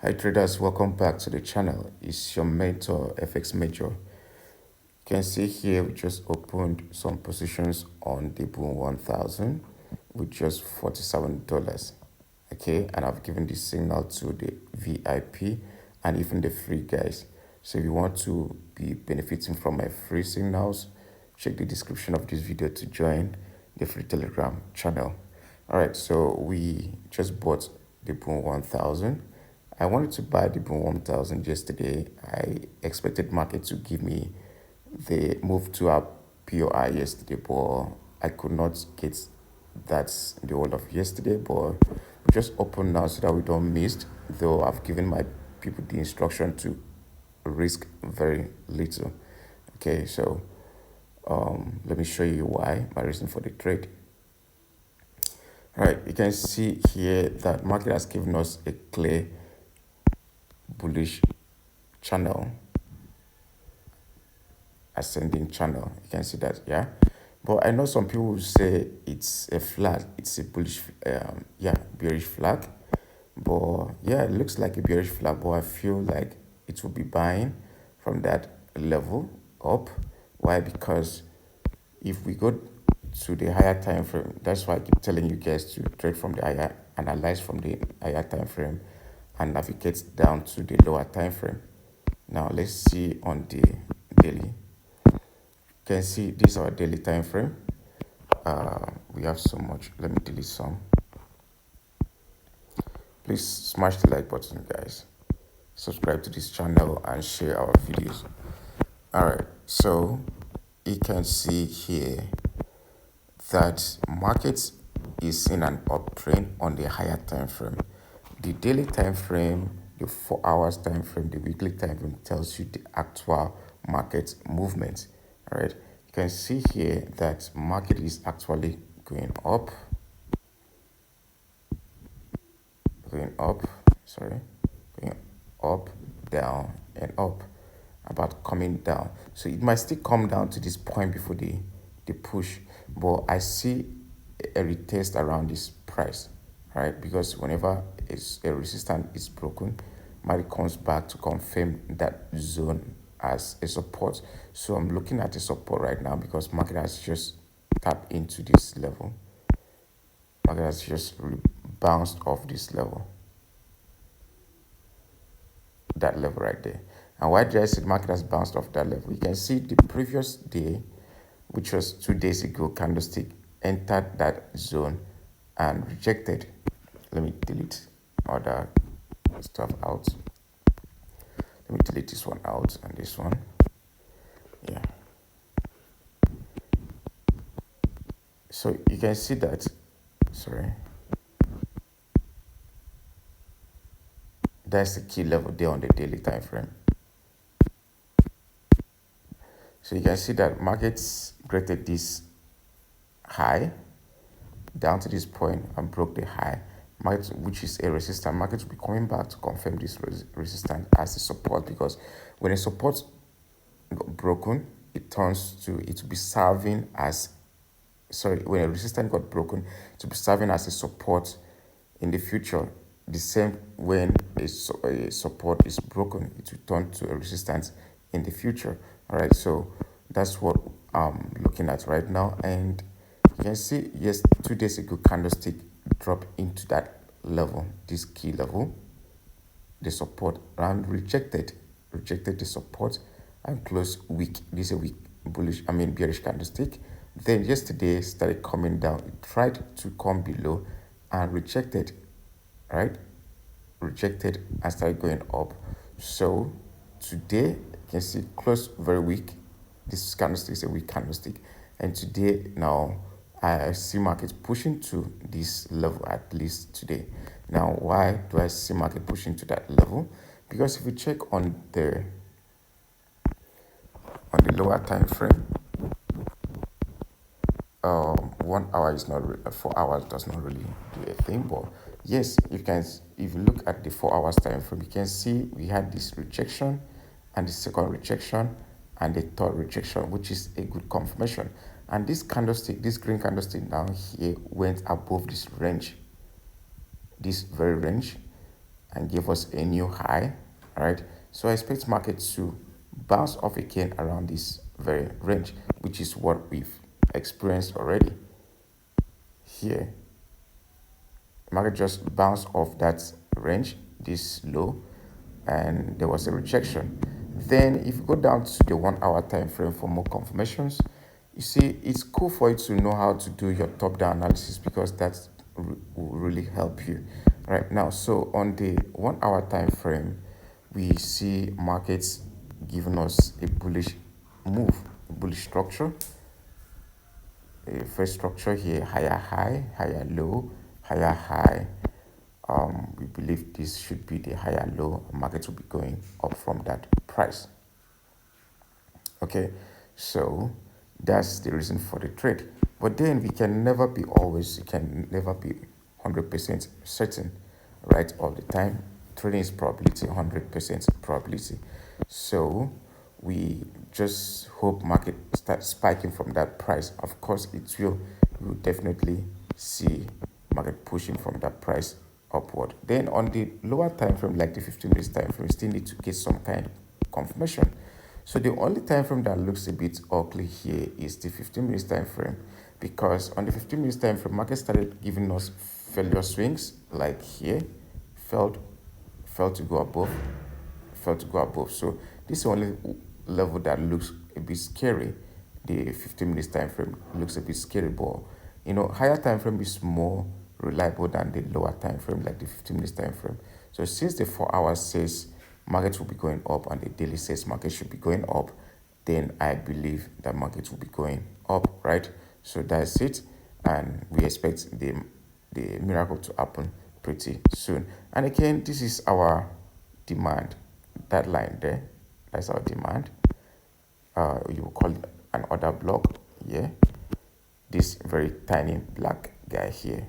Hi traders, welcome back to the channel. It's your mentor FX Major. You can see here we just opened some positions on the Boom 1000 with just $47. Okay, and I've given this signal to the VIP and even the free guys. So if you want to be benefiting from my free signals, check the description of this video to join the free Telegram channel. All right, so we just bought the Boom 1000. I wanted to buy the Boom 1000 yesterday. I expected market to give me the move to a POI yesterday, but I could not get that the whole of yesterday. But we just open now so that we don't miss. Though I've given my people the instruction to risk very little. Okay, so let me show you why my reason for the trade. All right, you can see here that market has given us a clear bullish channel, ascending channel. You can see that, yeah. But I know some people will say it's a flag, it's a bullish, bearish flag. But yeah, it looks like a bearish flag, but I feel like it will be buying from that level up. Why? Because if we go to the higher time frame, that's why I keep telling you guys to trade from the higher, analyze from the higher time frame, and navigate down to the lower time frame. Now let's see on the daily. You can see this is our daily time frame. We have so much. Let me delete some. Please smash the like button, guys. Subscribe to this channel and share our videos. All right, so you can see here that market is in an uptrend on the higher time frame. The daily time frame, the 4 hours time frame, the weekly time frame tells you the actual market movement. All right, you can see here that market is actually going up, going up, down, and up, about coming down. So it might still come down to this point before the push, but I see a retest around this price, right? Because whenever it's a resistance is broken, market comes back to confirm that zone as a support. So I'm looking at the support right now because market has just tapped into this level. Market has just bounced off this level, that level right there. And why did I say the market has bounced off that level? You can see the previous day, which was 2 days ago, candlestick entered that zone and rejected. Let me delete other stuff out. Let me delete this one out and this one. Yeah. So you can see that, sorry. That's the key level there on the daily time frame. So you can see that markets created this high down to this point and broke the high, market, which is a resistance. Market will be coming back to confirm this resistance as a support, because when a support got broken, it turns to, it will be serving as, when a resistance got broken, to be serving as a support in the future. The same when a support is broken, it will turn to a resistance in the future. All right, so that's what I'm looking at right now. And you can see, yes, 2 days ago, candlestick dropped into that level, this key level, the support, and rejected the support and closed weak. This is a weak bearish candlestick. Then yesterday started coming down. It tried to come below and rejected, right? Rejected and started going up. So today you can see close very weak. This candlestick is a weak candlestick, and today now I see market pushing to this level, at least today. Now why do I see market pushing to that level? Because if you check on the lower time frame, 1 hour is not 4 hours does not really do a thing. But yes, you can, if you look at the 4 hours time frame, you can see we had this rejection and the second rejection and the third rejection, which is a good confirmation. And this candlestick, this green candlestick down here, went above this range, this very range, and give us a new high. All right, so I expect market to bounce off again around this very range, which is what we've experienced already here. Market just bounced off that range, this low, and there was a rejection. Then if you go down to the 1 hour time frame for more confirmations, you see it's cool for you to know how to do your top-down analysis, because that will really help you right now. So on the 1 hour time frame, we see markets giving us a bullish move, a bullish structure. A first structure here: higher high, higher low, higher high. We believe this should be the higher low. Markets will be going up from that price. Okay, so that's the reason for the trade. But then we can never be 100% certain, right? All the time. Trading is probability, 100% probability. So we just hope market starts spiking from that price. Of course, it will. We will definitely see market pushing from that price upward. Then on the lower time frame, like the 15 minutes time frame, we still need to get some kind of confirmation. So the only time frame that looks a bit ugly here is the 15 minutes time frame, because on the 15 minutes time frame, market started giving us failure swings like here, failed to go above, So this is the only level that looks a bit scary. The 15 minutes time frame looks a bit scary, but higher time frame is more reliable than the lower time frame, like the 15 minutes time frame. So since the 4 hours says markets will be going up and the daily says market should be going up, then I believe that markets will be going up, right? So that's it, and we expect the miracle to happen pretty soon. And again, this is our demand. That line there, that's our demand. You will call it an order block. Yeah, this very tiny black guy here,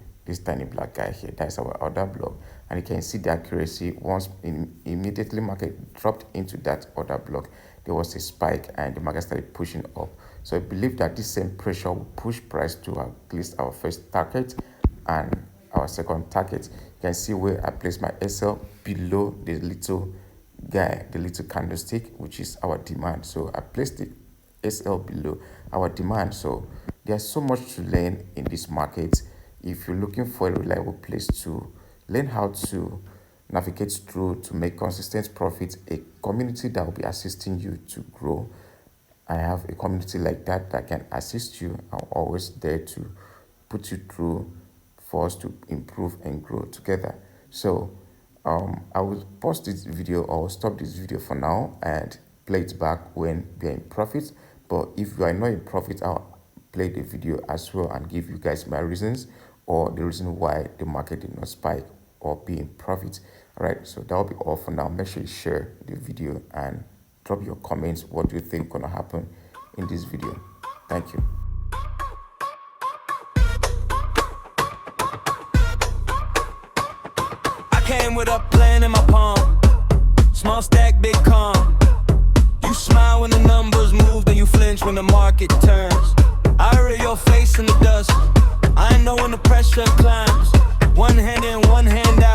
that's our order block. And you can see the accuracy. Once immediately market dropped into that order block, there was a spike and the market started pushing up. So I believe that this same pressure will push price to at least our first target and our second target. You can see where I placed my SL below the little guy, the little candlestick, which is our demand. So I placed the SL below our demand. So there's so much to learn in this market. If you're looking for a reliable place to learn how to navigate through to make consistent profits, a community that will be assisting you to grow, I have a community like that can assist you. I'm always there to put you through for us to improve and grow together. So I will pause this video or stop this video for now and play it back when we are in profit. But if you are not in profit, I'll play the video as well and give you guys my reasons or the reason why the market did not spike or be in profit. All right, so that will be all for now. Make sure you share the video and drop your comments. What do you think is going to happen in this video? Thank you. I came with a plan in my palm, small stack, big calm. You smile when the numbers move, then you flinch when the market turns. I read your face in the dust, I know when the pressure climbs. One hand in, one hand out.